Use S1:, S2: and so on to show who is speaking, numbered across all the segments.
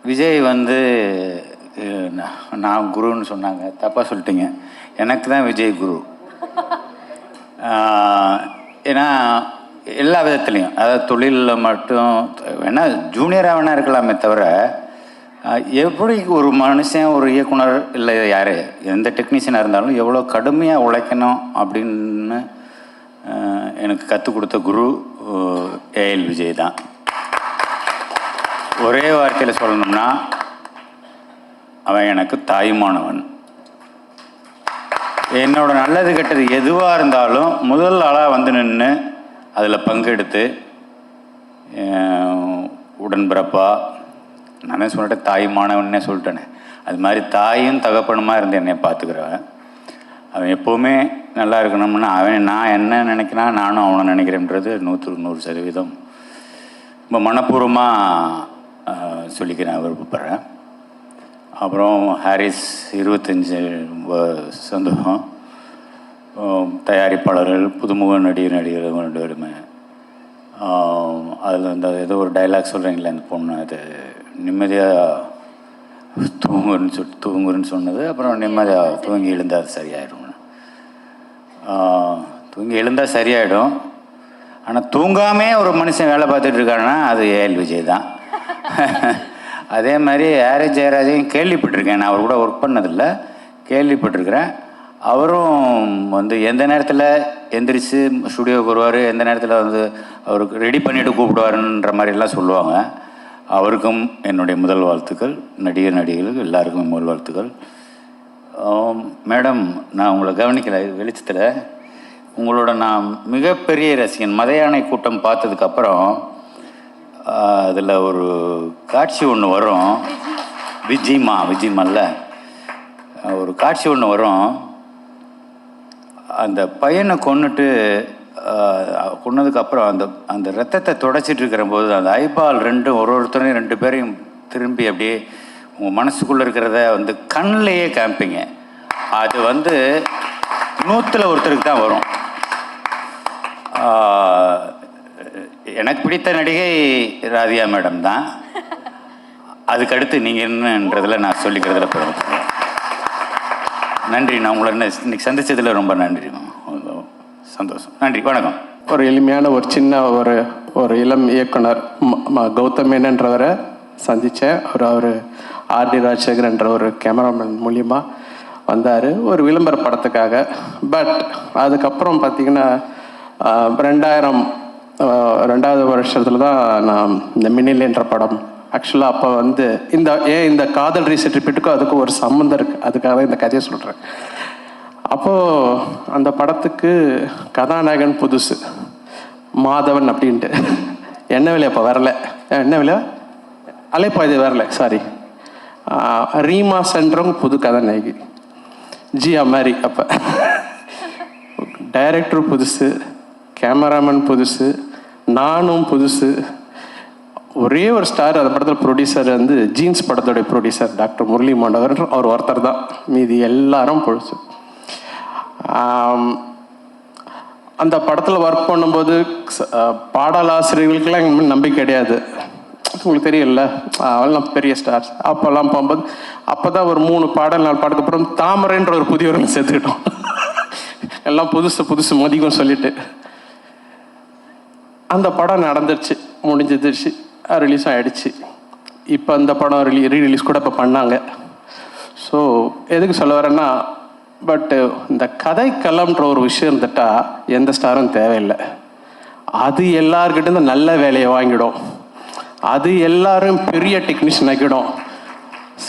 S1: விஜய் வந்து நான் குருன்னு சொன்னாங்க, தப்பாக சொல்லிட்டீங்க. எனக்கு தான் விஜய் குரு. ஏன்னா எல்லா விதத்துலேயும், அதாவது தொழிலில் மட்டும் வேணால் ஜூனியராக வேணா இருக்கலாமே தவிர, எப்படி ஒரு மனுஷன் ஒரு இயக்குனர் இல்லை யார் எந்த டெக்னீஷியனாக இருந்தாலும் எவ்வளோ கடுமையாக உழைக்கணும் அப்படின்னு எனக்கு கற்றுக் கொடுத்த குரு ஏஎல் விஜய் தான். ஒரே வார்த்தையில் சொல்லணும்னா அவன் எனக்கு தாயுமானவன். என்னோட நல்லது கெட்டது எதுவாக இருந்தாலும் முதல் ஆளாக வந்து நின்று அதில் பங்கெடுத்து உடன்பிறப்பா, நானே சொல்லிட்டேன் தாயுமானவன்னே சொல்லிட்டேனே, அது மாதிரி தாயும் தகப்பனுமா இருந்து என்னை பார்த்துக்கிறவன். அவன் எப்போவுமே நல்லா இருக்கணும்னா அவன் நான் என்ன நினைக்கிறேன் நானும் அவனை நினைக்கிறேன்றது 100% ரொம்ப மனப்பூர்வமாக சொல்லிக்கிறேன், விருப்பப்படுறேன். அப்புறம் ஹாரிஸ் 25 சந்தோஷம். தயாரிப்பாளர்கள், புதுமுக நடிகர்கள் 2 பேருமே. அதில் அந்த ஏதோ ஒரு டைலாக் சொல்கிறீங்களே, அந்த பொண்ணு அது நிம்மதியாக தூங்குன்னு சொன்னது, அப்புறம் நிம்மதியாக தூங்கி எழுந்தால் அது சரியாயிடும். தூங்கி எழுந்தால் சரியாயிடும். ஆனால் தூங்காமே ஒரு மனுஷன் வேலை பார்த்துட்டு இருக்காங்கன்னா அது ஏஎல் விஜய் தான். அதே மாதிரி ஆர் ஜெயராஜையும் கேள்விப்பட்டிருக்கேன். நான் அவர் கூட ஒர்க் பண்ணதில்லை, கேள்விப்பட்டிருக்கிறேன். அவரும் வந்து எந்த நேரத்தில் எந்திரிச்சு ஸ்டுடியோவுக்கு வருவார், எந்த நேரத்தில் வந்து அவருக்கு ரெடி பண்ணிவிட்டு கூப்பிடுவாருன்ற மாதிரிலாம் சொல்லுவாங்க. அவருக்கும் என்னுடைய முதல் வாழ்த்துக்கள். நடிகர்களுக்கு எல்லாருக்கும் முதல் வாழ்த்துக்கள். மேடம், நான் உங்களை கவனிக்கலை வெளிச்சத்தில். உங்களோட நான் மிகப்பெரிய ரசிகன். மத யானை கூட்டம் பார்த்ததுக்கப்புறம் அதில் ஒரு காட்சி ஒன்று வரும், விஜிமல்ல ஒரு காட்சி ஒன்று வரும். அந்த பையனை கொன்னதுக்கப்புறம் அந்த ரத்தத்தை தொடச்சிட்டு இருக்கிற போது அந்த ஐபால் ஒருத்தரையும் 2 பேரையும் திரும்பி அப்படியே உங்கள் மனசுக்குள்ளே இருக்கிறத வந்து கண்ணிலேயே காமிப்பீங்க. அது வந்து 100ல் ஒருத்தருக்கு தான் வரும். எனக்கு பிடித்த நடிகை ராதியா மேடம் தான். அதுக்கடுத்து நீங்கள் என்னன்றதில் நான் சொல்லிக்கிறதுல போகிறேன். நன்றி. நான் உங்களை இன்னைக்கு சந்தித்ததில் ரொம்ப நன்றி, சந்தோஷம். நன்றி, வணக்கம்.
S2: ஒரு எளிமையான ஒரு சின்ன ஒரு இளம் இயக்குனர் கௌதம் மேனன்றவரை சந்தித்தேன். அவர் ஆர்டி ராஜசேகர் என்ற ஒரு கேமராமேன் மூலியமாக வந்தார் ஒரு விளம்பர படத்துக்காக. பட் அதுக்கப்புறம் பார்த்திங்கன்னா 2000 வருஷத்தில் தான் நான் இந்த மின்னில் என்ற படம் ஆக்சுவலாக அப்போ வந்து இந்த காதல் ரீசெட் ரிப்பீட்டுக்கும் அதுக்கும் ஒரு சம்மந்தம் இருக்குது. அதுக்காக தான் இந்த கதையை சொல்கிறேன். அப்போது அந்த படத்துக்கு கதாநாயகன் புதுசு மாதவன் அப்படின்ட்டு. என்ன விலை அப்போ வரல, என்ன விலை அலைப்பாய்து வரல, சாரி. ரீமா சென்றவங்க புது கதாநாயகி, ஜியா மாதிரி. அப்போ டைரக்டர் புதுசு, கேமராமேன் புதுசு, நானும் புதுசு. ஒரே ஒரு ஸ்டார் அந்த படத்தில் ப்ரொடியூசர் வந்து ஜீன்ஸ் படத்தோடைய ப்ரொடியூசர் டாக்டர் முரளி மண்டவர், அவர் ஒருத்தர் தான். மீதி எல்லாரும் புதுசு. அந்த படத்தில் ஒர்க் பண்ணும்போது பாடலாசிரியர்களுக்கெல்லாம் எங்களுக்கு நம்பிக்கை கிடையாது. உங்களுக்கு தெரியல, அவெல்லாம் பெரிய ஸ்டார்ஸ். அப்போல்லாம் போகும்போது அப்போ தான் ஒரு 3 பாடல் 4 பாடலுக்கு அப்புறம் தாமரைன்ற ஒரு புதியவர்களை சேர்த்துக்கிட்டோம். எல்லாம் புதுசு மதிக்கும் சொல்லிட்டு அந்த படம் நடந்துருச்சு, முடிஞ்சிருச்சு, ரிலீஸும் ஆகிடுச்சு. இப்போ அந்த படம் ரீரிலீஸ் கூட இப்போ பண்ணாங்க. ஸோ எதுக்கு சொல்ல வரேன்னா, பட்டு இந்த கதைக்களம்ன்ற ஒரு விஷயம் இருந்துட்டா எந்த ஸ்டாரும் தேவையில்லை. அது எல்லார்கிட்ட நல்ல வேலையை வாங்கிடும். அது எல்லாரும் பெரிய டெக்னீஷியன் ஆக்கிடும்.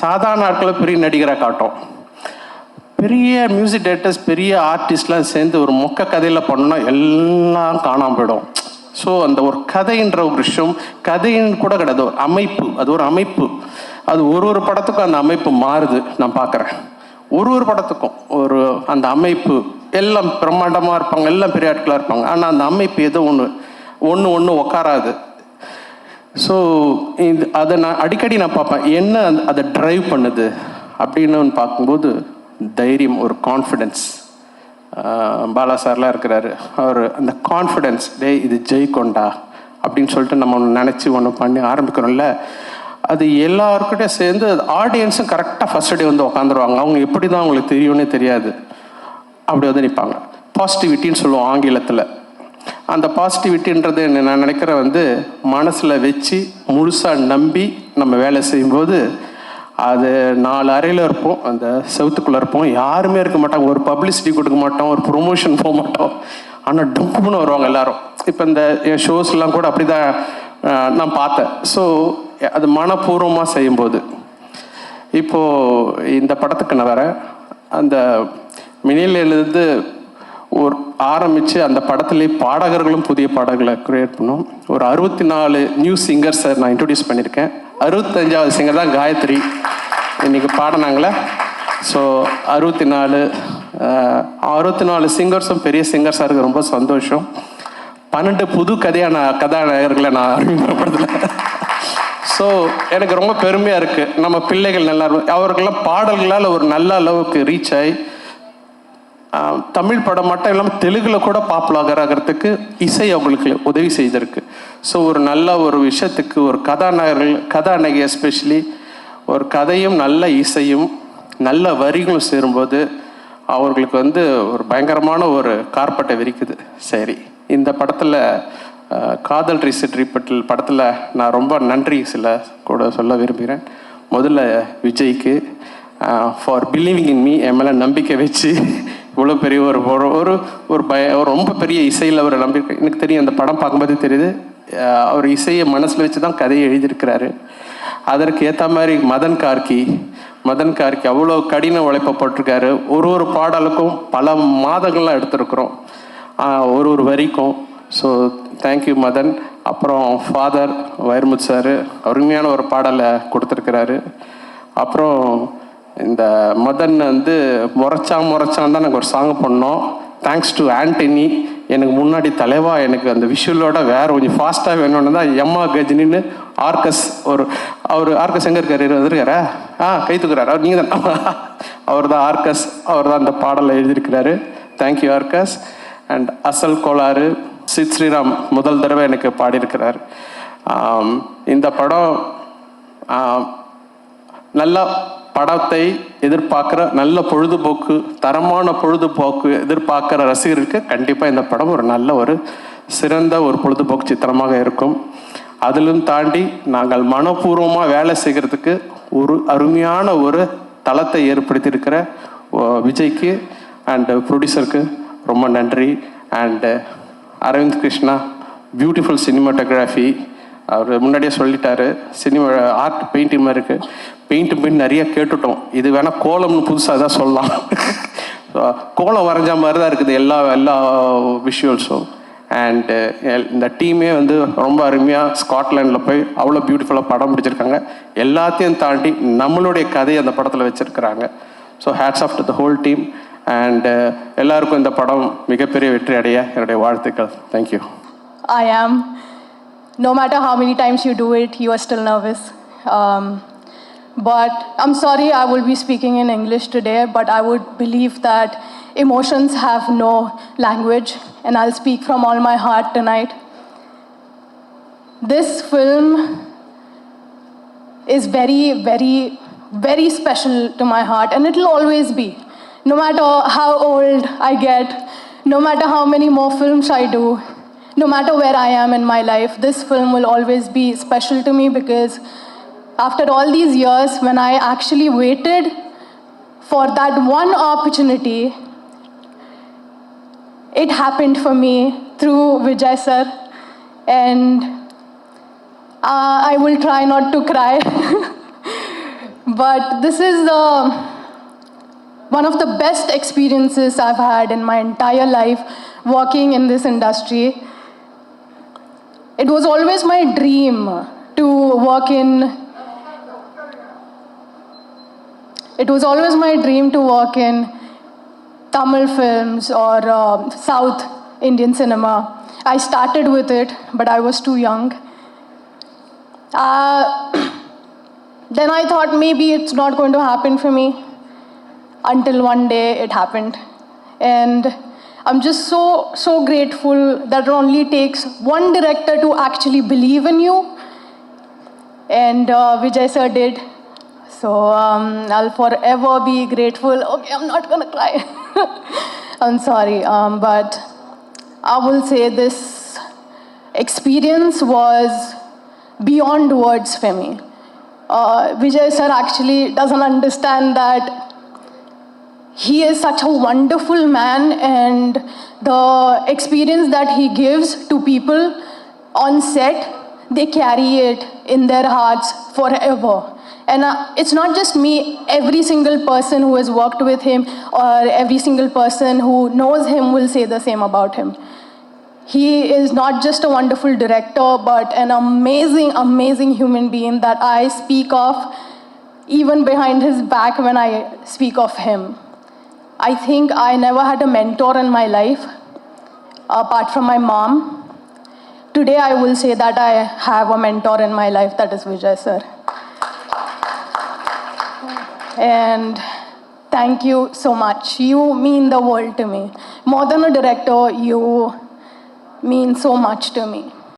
S2: சாதாரண ஆட்களை பெரிய நடிகராக காட்டும். பெரிய மியூசிக் டைரக்டர்ஸ், பெரிய ஆர்டிஸ்ட்லாம் சேர்ந்து ஒரு மொக்க கதையில் பண்ணால் எல்லாம் காணாமல் போயிடும். ஸோ அந்த ஒரு கதைன்ற ஒரு விஷயம், கதைன்னு கூட கிடையாது, ஒரு அமைப்பு. அது ஒரு அமைப்பு. அது ஒரு படத்துக்கும் அந்த அமைப்பு மாறுது. நான் பார்க்குறேன் ஒரு படத்துக்கும் அந்த அமைப்பு. எல்லாம் பிரம்மாண்டமாக இருப்பாங்க, எல்லாம் பெரிய ஆட்களாக இருப்பாங்க. ஆனால் அந்த அமைப்பு ஏதோ ஒன்று உக்காராது. ஸோ அதை நான் அடிக்கடி பார்ப்பேன், என்ன அதை ட்ரைவ் பண்ணுது அப்படின்னு பார்க்கும்போது தைரியம், ஒரு கான்ஃபிடென்ஸ். பாலா சார்லாம் இருக்கிறாரு, அவர் அந்த கான்ஃபிடென்ஸ், இது ஜெயிக்கொண்டா அப்படின்னு சொல்லிட்டு நம்ம ஒன்று நினச்சி ஒன்று பண்ணி ஆரம்பிக்கிறோம்ல, அது எல்லாருக்கிட்டையும் சேர்ந்து ஆடியன்ஸும் கரெக்டாக ஃபர்ஸ்ட் டே வந்து உட்காந்துருவாங்க. அவங்க எப்படி தான் அவங்களுக்கு தெரியும்னே தெரியாது, அப்படி வந்து நிற்பாங்க. பாசிட்டிவிட்டின்னு சொல்லுவோம் ஆங்கிலத்தில். அந்த பாசிட்டிவிட்டின்றது நான் நினைக்கிறேன் வந்து மனசில் வச்சு முழுசாக நம்பி நம்ம வேலை செய்யும்போது, அது 4 அறையில் இருப்போம், அந்த செவத்துக்குள்ளே இருப்போம், யாருமே இருக்க மாட்டாங்க, ஒரு பப்ளிசிட்டி கொடுக்க மாட்டோம், ஒரு ப்ரொமோஷன் போக மாட்டோம், ஆனால் டம்ப்புன்னு வருவாங்க எல்லாரும். இப்போ இந்த என் ஷோஸ்லாம் கூட அப்படி தான் நான் பார்த்தேன். ஸோ அது மனப்பூர்வமாக செய்யும்போது, இப்போது இந்த படத்துக்கு நான் வரேன். அந்த மினிலேருந்து ஒரு ஆரம்பித்து அந்த படத்துலேயே பாடகர்களும் புதிய பாடல்களை க்ரியேட் பண்ணோம். ஒரு 64 நியூ சிங்கர்ஸை நான் இன்ட்ரடியூஸ் பண்ணியிருக்கேன். 65வது சிங்கர் தான் காயத்ரி இன்றைக்கி பாடினாங்களே. ஸோ 64 சிங்கர்ஸும் பெரிய சிங்கர்ஸாக இருக்குது, ரொம்ப சந்தோஷம். 12 புது கதாநாயகர்களை நான் அறிமுகப்படுத்தலை. ஸோ எனக்கு ரொம்ப பெருமையாக இருக்குது. நம்ம பிள்ளைகள் நல்லா அவர்களெல்லாம் பாடல்களால் ஒரு நல்ல அளவுக்கு ரீச் ஆகி தமிழ் படம் மட்டும் இல்லாமல் தெலுங்குல கூட பாப்புலர் ஆகிறதுக்கு இசை அவங்களுக்கு உதவி செய்திருக்கு. ஸோ ஒரு நல்ல ஒரு விஷயத்துக்கு ஒரு கதாநாயகி எஸ்பெஷலி ஒரு கதையும் நல்ல இசையும் நல்ல வரிகளும் சேரும்போது அவர்களுக்கு வந்து ஒரு பயங்கரமான ஒரு கார்பட்டை விரிக்குது. சரி, இந்த படத்தில் காதல் ரிப்பீட்டல் படத்தில் நான் ரொம்ப நன்றி கூட சொல்ல விரும்புகிறேன். முதல்ல விஜய்க்கு ஃபார் பிலீவிங் இன் மீ, என் மேலே நம்பிக்கை வச்சு இவ்வளோ பெரிய ஒரு ரொம்ப பெரிய இசையில் ஒரு நம்பிக்கை. எனக்கு தெரியும், அந்த படம் பார்க்கும்போது தெரியுது, அவர் இசையை மனசில் வச்சு தான் கதையை எழுதியிருக்கிறாரு. அதற்கு ஏற்ற மாதிரி மதன் கார்கி அவ்வளோ கடின உழைப்பப்பட்டிருக்காரு. ஒரு பாடலுக்கும் பல மாதங்கள்லாம் எடுத்திருக்கிறோம், ஒரு வரிக்கும். So thank you Madan. அப்புறம் ஃபாதர் வைரமுத்து சார் அருமையான ஒரு பாடலை கொடுத்துருக்கிறாரு. அப்புறம் இந்த மதன் வந்து முறைச்சான் தான் நாங்கள் ஒரு சாங் பண்ணோம். Thanks to Antony. எனக்கு முன்னாடி தலைவா எனக்கு அந்த விஷுவலோட வேறு கொஞ்சம் ஃபாஸ்ட்டாக வேணும்னு தான் எம்மா கஜினின்னு ஆர்கஸ் அவர் ஆர்கஸ் எங்கே இருக்காரு இருக்காரா? கை தூக்குறாரு அவர், நீங்கள் தான் அவர் தான் ஆர்கஸ், அவர் தான் அந்த பாடலை எழுதியிருக்கிறாரு. தேங்க்யூ ஆர்கஸ். அண்ட் அசல் கோளாறு சித் ஸ்ரீராம் முதல் தடவை எனக்கு பாடியிருக்கிறார். இந்த படம் நல்ல படத்தை எதிர்பார்க்குற நல்ல பொழுதுபோக்கு, தரமான பொழுதுபோக்கு எதிர்பார்க்குற ரசிகருக்கு கண்டிப்பாக இந்த படம் ஒரு நல்ல ஒரு சிறந்த ஒரு பொழுதுபோக்கு சித்திரமாக இருக்கும். அதிலும் தாண்டி நாங்கள் மனப்பூர்வமாக வேலை செய்கிறதுக்கு ஒரு அருமையான ஒரு தளத்தை ஏற்படுத்தியிருக்கிற விஜய்க்கு அண்ட் ப்ரொடியூசருக்கு ரொம்ப நன்றி. And Aravind Krishna, beautiful cinematography. அவர் முன்னாடியே சொல்லிட்டாரு, சினிமா ஆர்ட் பெயிண்டிங் மாதிரி இருக்குது. பெயிண்ட் நிறைய கேட்டுட்டோம், இது வேணால் கோலம்னு புதுசாக தான் சொல்லலாம். கோலம் வரைஞ்ச மாதிரி தான் இருக்குது எல்லா விஷுவல்ஸும். அண்டு இந்த டீமே வந்து ரொம்ப அருமையாக ஸ்காட்லாண்டில் போய் அவ்வளோ பியூட்டிஃபுல்லாக படம் பிடிச்சிருக்காங்க. எல்லாத்தையும் தாண்டி நம்மளுடைய கதையை அந்த படத்தில் வச்சுருக்கிறாங்க. So hats off to the whole team. And எல்லாருக்கும் இந்த படம் மிகப்பெரிய வெற்றி அடைய என்னுடைய வாழ்த்துக்கள். Thank you.
S3: I am. No matter how many times you do it, you are still nervous. But I'm sorry I will be speaking in English today, but I would believe that emotions have no language, and I'll speak from all my heart tonight. This film is very, very, very special to my heart, and it will always be. No matter how old I get, no matter how many more films I do, no matter where I am in my life, this film will always be special to me, because after all these years, when I actually waited for that one opportunity, it happened for me through Vijay sir, and I will try not to cry. But this is one of the best experiences I've had in my entire life working in this industry. It was always my dream to work in Tamil films or South Indian cinema. I started with it, but I was too young. Then I thought maybe it's not going to happen for me, until one day it happened. And I'm just so grateful that it only takes one director to actually believe in you. and Vijay sir did. So I'll forever be grateful. Okay, I'm not gonna cry. I'm sorry, but I will say this experience was beyond words for me. Vijay sir actually doesn't understand that he is such a wonderful man, and the experience that he gives to people on set, they carry it in their hearts forever. And it's not just me, every single person who has worked with him or every single person who knows him will say the same about him. He is not just a wonderful director, but an amazing, amazing human being that I speak of even behind his back when I speak of him. I think I never had a mentor in my life, apart from my mom. Today I will say that I have a mentor in my life, that is Vijay sir. And thank you so much. You mean the world to me. More than a director, you mean so much to me.